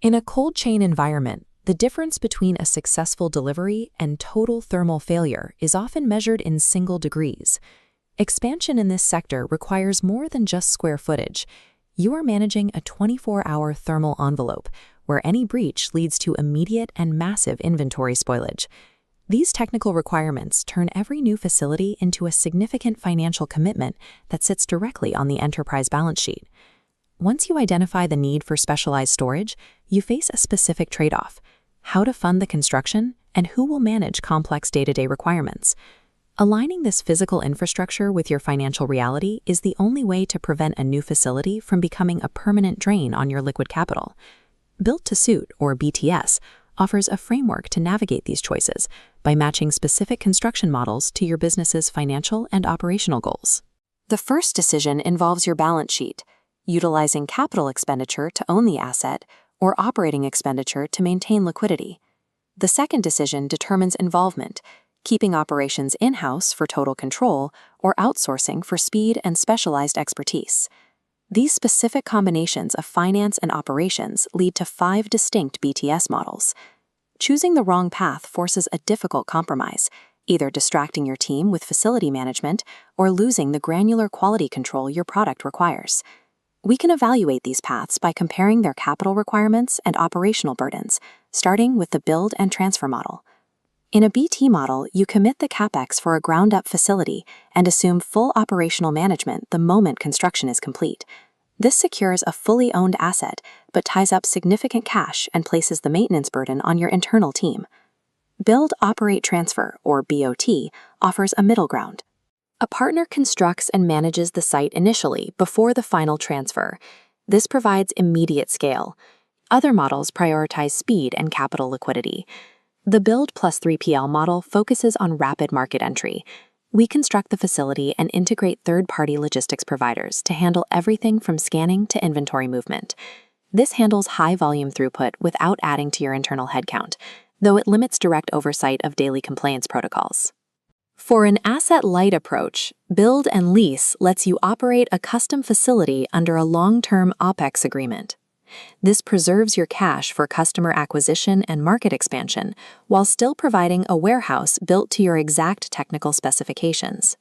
In a cold chain environment, the difference between a successful delivery and total thermal failure is often measured in single degrees. Expansion in this sector requires more than just square footage. You are managing a 24-hour thermal envelope, where any breach leads to immediate and massive inventory spoilage. These technical requirements turn every new facility into a significant financial commitment that sits directly on the enterprise balance sheet. Once you identify the need for specialized storage, you face a specific trade-off: how to fund the construction and who will manage complex day-to-day requirements. Aligning this physical infrastructure with your financial reality is the only way to prevent a new facility from becoming a permanent drain on your liquid capital. Built to Suit, or BTS, offers a framework to navigate these choices by matching specific construction models to your business's financial and operational goals. The first decision involves your balance sheet, utilizing capital expenditure to own the asset or operating expenditure to maintain liquidity. The second decision determines involvement, keeping operations in-house for total control or outsourcing for speed and specialized expertise. These specific combinations of finance and operations lead to 5 distinct BTS models. Choosing the wrong path forces a difficult compromise, either distracting your team with facility management or losing the granular quality control your product requires. We can evaluate these paths by comparing their capital requirements and operational burdens, starting with the build and transfer model. In a BT model, you commit the CapEx for a ground-up facility and assume full operational management the moment construction is complete. This secures a fully owned asset, but ties up significant cash and places the maintenance burden on your internal team. Build, Operate, Transfer, or BOT, offers a middle ground. A partner constructs and manages the site initially before the final transfer. This provides immediate scale. Other models prioritize speed and capital liquidity. The Build plus 3PL model focuses on rapid market entry. We construct the facility and integrate third-party logistics providers to handle everything from scanning to inventory movement. This handles high-volume throughput without adding to your internal headcount, though it limits direct oversight of daily compliance protocols. For an asset-light approach, Build and Lease lets you operate a custom facility under a long-term OpEx agreement. This preserves your cash for customer acquisition and market expansion, while still providing a warehouse built to your exact technical specifications.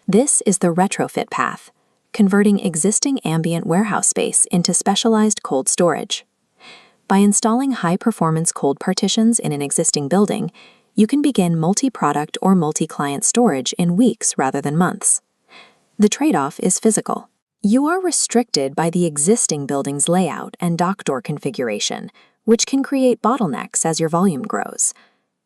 This is the retrofit path, converting existing ambient warehouse space into specialized cold storage. By installing high-performance cold partitions in an existing building, you can begin multi-product or multi-client storage in weeks rather than months. The trade-off is physical. You are restricted by the existing building's layout and dock door configuration, which can create bottlenecks as your volume grows.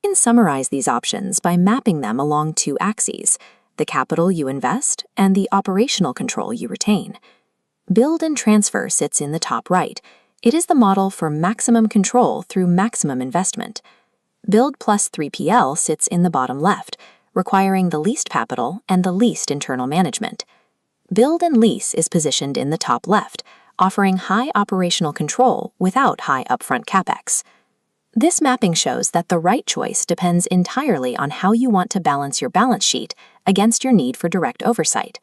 You can summarize these options by mapping them along 2 axes: the capital you invest and the operational control you retain. Build and Transfer sits in the top right. It is the model for maximum control through maximum investment. Build plus 3PL sits in the bottom left, requiring the least capital and the least internal management. Build and Lease is positioned in the top left, offering high operational control without high upfront CapEx. This mapping shows that the right choice depends entirely on how you want to balance your balance sheet against your need for direct oversight.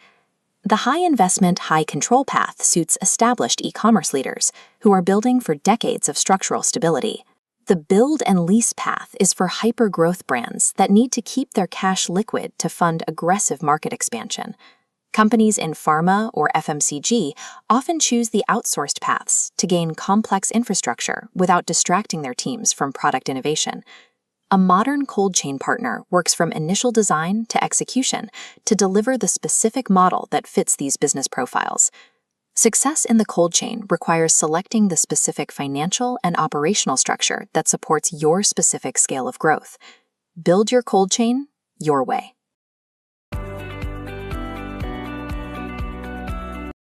The high-investment, high-control path suits established e-commerce leaders who are building for decades of structural stability. The Build and Lease path is for hyper-growth brands that need to keep their cash liquid to fund aggressive market expansion. Companies in pharma or FMCG often choose the outsourced paths to gain complex infrastructure without distracting their teams from product innovation. A modern cold chain partner works from initial design to execution to deliver the specific model that fits these business profiles. Success in the cold chain requires selecting the specific financial and operational structure that supports your specific scale of growth. Build your cold chain your way.